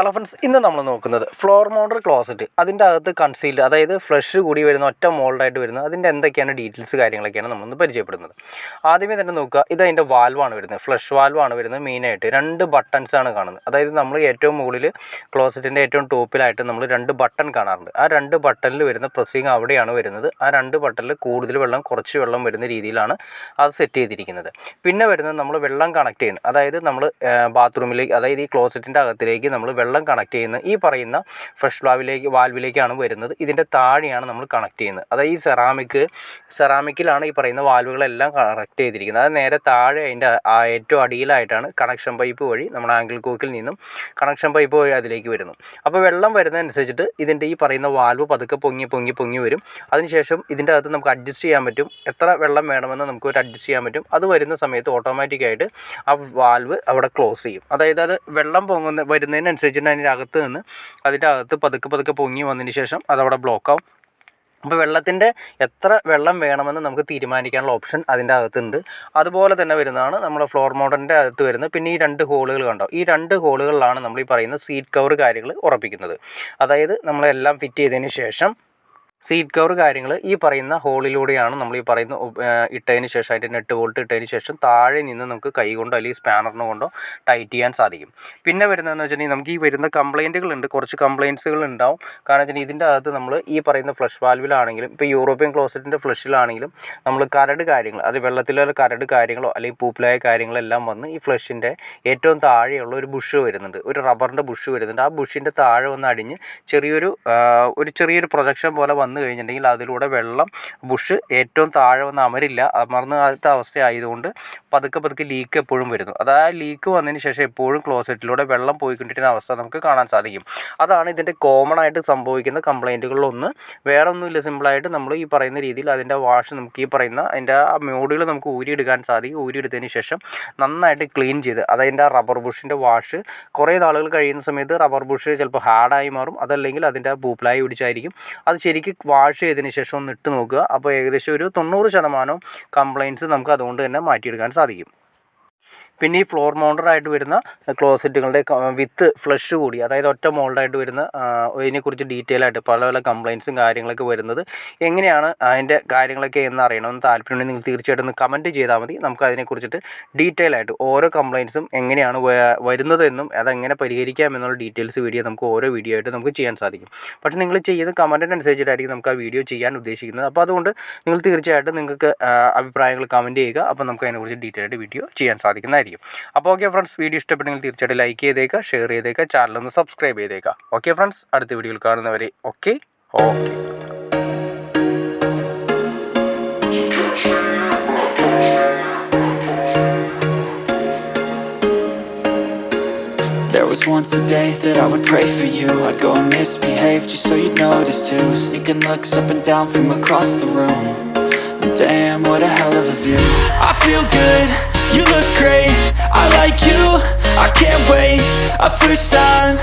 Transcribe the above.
Hello friends, ഇന്ന് നമ്മൾ നോക്കുന്നത് ഫ്ലോർ മൗണ്ടർ ക്ലോസറ്റ്. അതിൻ്റെ അകത്ത് കൺസീൽഡ്, അതായത് ഫ്ലഷ് കൂടി വരുന്ന ഒറ്റ മോൾഡായിട്ട് വരുന്നത്, അതിൻ്റെ എന്തൊക്കെയാണ് ഡീറ്റെയിൽസ് കാര്യങ്ങളൊക്കെയാണ് നമ്മളൊന്ന് പരിചയപ്പെടുന്നത്. ആദ്യമേ തന്നെ നോക്കുക, ഇത് അതിൻ്റെ വാൽവാണ് വരുന്നത്, ഫ്ലഷ് വാൽവാണ് വരുന്നത്. മെയിനായിട്ട് 2 ബട്ടൺസാണ് കാണുന്നത്. അതായത് നമ്മൾ ഏറ്റവും മുകളിൽ ക്ലോസറ്റിൻ്റെ ഏറ്റവും ടോപ്പിലായിട്ട് നമ്മൾ 2 ബട്ടൺ കാണാറുണ്ട്. ആ 2 ബട്ടണിൽ വരുന്ന പ്രസ്സിങ് അവിടെയാണ് വരുന്നത്. ആ 2 ബട്ടണിൽ കൂടുതൽ വെള്ളം കുറച്ച് വെള്ളം വരുന്ന രീതിയിലാണ് അത് സെറ്റ് ചെയ്തിരിക്കുന്നത്. പിന്നെ വരുന്നത് നമ്മൾ വെള്ളം കണക്ട് ചെയ്യുന്നത്, അതായത് നമ്മൾ ബാത്റൂമിലേക്ക്, അതായത് ഈ ക്ലോസറ്റിൻ്റെ അകത്തിലേക്ക് നമ്മൾ വെള്ളം കണക്ട് ചെയ്യുന്ന ഈ പറയുന്ന ഫ്ലഷ് വാൽവിലേക്കാണ് വരുന്നത്. ഇതിൻ്റെ താഴെയാണ് നമ്മൾ കണക്ട് ചെയ്യുന്നത്. അതായത് ഈ സെറാമിക്കിലാണ് ഈ പറയുന്ന വാൽവുകളെല്ലാം കണക്ട് ചെയ്തിരിക്കുന്നത്. അത് നേരെ താഴെ അതിൻ്റെ ഏറ്റവും അടിയിലായിട്ടാണ് കണക്ഷൻ പൈപ്പ് വഴി നമ്മുടെ ആംഗിൾ കോക്കിൽ നിന്നും കണക്ഷൻ പൈപ്പ് വഴി അതിലേക്ക് വരുന്നു. അപ്പോൾ വെള്ളം വരുന്നതനുസരിച്ചിട്ട് ഇതിൻ്റെ ഈ പറയുന്ന വാൽവ് പതുക്കെ പൊങ്ങി വരും. അതിനുശേഷം ഇതിൻ്റെ അകത്ത് നമുക്ക് അഡ്ജസ്റ്റ് ചെയ്യാൻ പറ്റും, എത്ര വെള്ളം വേണമെന്ന് നമുക്ക് ഒരു അഡ്ജസ്റ്റ് ചെയ്യാൻ പറ്റും. അത് വരുന്ന സമയത്ത് ഓട്ടോമാറ്റിക്കായിട്ട് ആ വാൽവ് അവിടെ ക്ലോസ് ചെയ്യും. അതായത് അത് വെള്ളം വരുന്നതിനനുസരിച്ച് അതിൻ്റെ അകത്ത് പതുക്കെ പൊങ്ങി വന്നതിന് ശേഷം അതവിടെ ബ്ലോക്കാവും. അപ്പോൾ വെള്ളത്തിൻ്റെ എത്ര വെള്ളം വേണമെന്ന് നമുക്ക് തീരുമാനിക്കാനുള്ള ഓപ്ഷൻ അതിൻ്റെ അകത്തുണ്ട്. അതുപോലെ തന്നെ വരുന്നതാണ് നമ്മുടെ ഫ്ലോർ മൗണ്ടറിൻ്റെ അകത്ത് വരുന്നത്. പിന്നെ ഈ 2 ഹോളുകൾ കണ്ടോ, ഈ 2 ഹോളുകളിലാണ് നമ്മൾ ഈ പറയുന്ന സീറ്റ് കവർ കാര്യങ്ങൾ ഉറപ്പിക്കുന്നത്. അതായത് നമ്മളെല്ലാം ഫിറ്റ് ചെയ്തതിന് ശേഷം സീറ്റ് കവർ കാര്യങ്ങൾ ഈ പറയുന്ന ഹോളിലൂടെയാണ് നമ്മൾ ഈ പറയുന്ന ഇട്ടതിന് ശേഷം, അതിൻ്റെ നെറ്റ് ബോൾട്ട് ഇട്ടതിന് ശേഷം താഴെ നിന്ന് നമുക്ക് കൈ കൊണ്ടോ അല്ലെങ്കിൽ സ്പാനറിനെ കൊണ്ടോ ടൈറ്റ് ചെയ്യാൻ സാധിക്കും. പിന്നെ വരുന്നതെന്ന് വെച്ചിട്ടുണ്ടെങ്കിൽ നമുക്ക് ഈ വരുന്ന കംപ്ലയിൻറ്റുകളുണ്ട്, കുറച്ച് കംപ്ലയിൻറ്റ്സുകൾ ഉണ്ടാവും. കാരണം വെച്ചാൽ ഇതിൻ്റെ അകത്ത് നമ്മൾ ഈ പറയുന്ന ഫ്ലഷ് വാൽവിലാണെങ്കിലും ഇപ്പോൾ യൂറോപ്യൻ ക്ലോസറ്റിൻ്റെ ഫ്ലഷിലാണെങ്കിലും നമ്മൾ കരട് കാര്യങ്ങൾ, അത് വെള്ളത്തിലുള്ള കരട് കാര്യങ്ങളോ അല്ലെങ്കിൽ പൂപ്പിലായ കാര്യങ്ങളെല്ലാം വന്ന് ഈ ഫ്ലഷിൻ്റെ ഏറ്റവും താഴെയുള്ള ഒരു ബുഷ് വരുന്നുണ്ട്, ഒരു റബ്ബറിൻ്റെ ബുഷ് വരുന്നുണ്ട്. ആ ബുഷിൻ്റെ താഴെ വന്ന് അടിഞ്ഞ് ചെറിയൊരു പ്രൊജക്ഷൻ പോലെ വന്നു കഴിഞ്ഞിട്ടുണ്ടെങ്കിൽ അതിലൂടെ വെള്ളം ബുഷ് ഏറ്റവും താഴെ വന്ന് അമർന്ന അവസ്ഥ ആയതുകൊണ്ട് പതുക്കെ ലീക്ക് എപ്പോഴും വരുന്നു. അത് ആ ലീക്ക് വന്നതിന് ശേഷം എപ്പോഴും ക്ലോസറ്റിലൂടെ വെള്ളം പോയിക്കൊണ്ടിരിക്കുന്ന അവസ്ഥ നമുക്ക് കാണാൻ സാധിക്കും. അതാണ് ഇതിൻ്റെ കോമൺ ആയിട്ട് സംഭവിക്കുന്ന കംപ്ലയിൻറ്റുകളിലൊന്ന്. വേറെ ഒന്നുമില്ല, സിമ്പിളായിട്ട് നമ്മൾ ഈ പറയുന്ന രീതിയിൽ അതിൻ്റെ വാഷ് നമുക്ക് ഈ പറയുന്ന അതിൻ്റെ ആ മോഡുകൾ നമുക്ക് ഊരിയെടുക്കാൻ സാധിക്കും. ഊരിയെടുത്തതിന് ശേഷം നന്നായിട്ട് ക്ലീൻ ചെയ്ത്, അതതിൻ്റെ ആ റബ്ബർ ബുഷിൻ്റെ വാഷ് കുറേ നാളുകൾ കഴിയുന്ന സമയത്ത് റബ്ബർ ബുഷ് ചിലപ്പോൾ ഹാർഡായി മാറും, അതല്ലെങ്കിൽ അതിൻ്റെ പൂപ്പിലായി പിടിച്ചായിരിക്കും. അത് ശരിക്കും വാഷ് ചെയ്തതിന് ശേഷം ഒന്ന് ഇട്ട് നോക്കുക. അപ്പോൾ ഏകദേശം ഒരു 90% കംപ്ലയിൻറ്റ്സ് നമുക്ക് അതുകൊണ്ട് തന്നെ മാറ്റിയെടുക്കാൻ സാധിക്കും. പിന്നെ ഈ ഫ്ലോർ മൗണ്ടറായിട്ട് വരുന്ന ക്ലോസറ്റുകളുടെ വിത്ത് ഫ്ലഷ് കൂടി, അതായത് ഒറ്റ മോൾഡായിട്ട് വരുന്ന ഇതിനെക്കുറിച്ച് ഡീറ്റെയിൽ ആയിട്ട് പല കംപ്ലയിൻറ്റ്സും കാര്യങ്ങളൊക്കെ വരുന്നത് എങ്ങനെയാണ്, അതിൻ്റെ കാര്യങ്ങളൊക്കെ എന്ന് അറിയണമെന്ന് താല്പര്യമുണ്ടെങ്കിൽ നിങ്ങൾ തീർച്ചയായിട്ടും ഒന്ന് കമൻറ്റ് ചെയ്താൽ മതി. നമുക്ക് അതിനെക്കുറിച്ചിട്ട് ഡീറ്റെയിൽ ആയിട്ട് ഓരോ കംപ്ലയിൻറ്റ്സും എങ്ങനെയാണ് വരുന്നതെന്നും അതെങ്ങനെ പരിഹരിക്കാമെന്നുള്ള ഡീറ്റെയിൽസ് നമുക്ക് ഓരോ വീഡിയോ ആയിട്ട് നമുക്ക് ചെയ്യാൻ സാധിക്കും. പക്ഷേ നിങ്ങൾ ചെയ്യുന്ന കമൻറ്റിനനുസരിച്ചിട്ടായിരിക്കും നമുക്ക് ആ വീഡിയോ ചെയ്യാൻ ഉദ്ദേശിക്കുന്നത്. അപ്പോൾ അതുകൊണ്ട് നിങ്ങൾ തീർച്ചയായിട്ടും നിങ്ങൾക്ക് അഭിപ്രായങ്ങൾ കമൻറ്റ് ചെയ്യുക. അപ്പോൾ നമുക്ക് അതിനെക്കുറിച്ച് ഡീറ്റെയിൽ ആയിട്ട് വീഡിയോ ചെയ്യാൻ സാധിക്കുന്നതായിരിക്കും. അപ്പോൾ ഓക്കെ ഫ്രണ്ട്സ്, വീഡിയോ ഇഷ്ടപ്പെട്ടെങ്കിൽ തീർച്ചയായിട്ടും ലൈക്ക് ചെയ്തേക്കുക, ഷെയർ ചെയ്തേക്കുക, ചാനലൊന്ന് സബ്സ്ക്രൈബ് ചെയ്തേക്കുക. ഓക്കെ ഫ്രണ്ട്സ്, അടുത്ത വീഡിയോയിൽ കാണുന്നവരെ okay. There was once a day that I would pray for you. I'd go and misbehave just so you'd notice too. Sneaking looks up and down from across the room. Damn, what a hell of a view. I feel good, you look great, I like you, I can't wait. A first time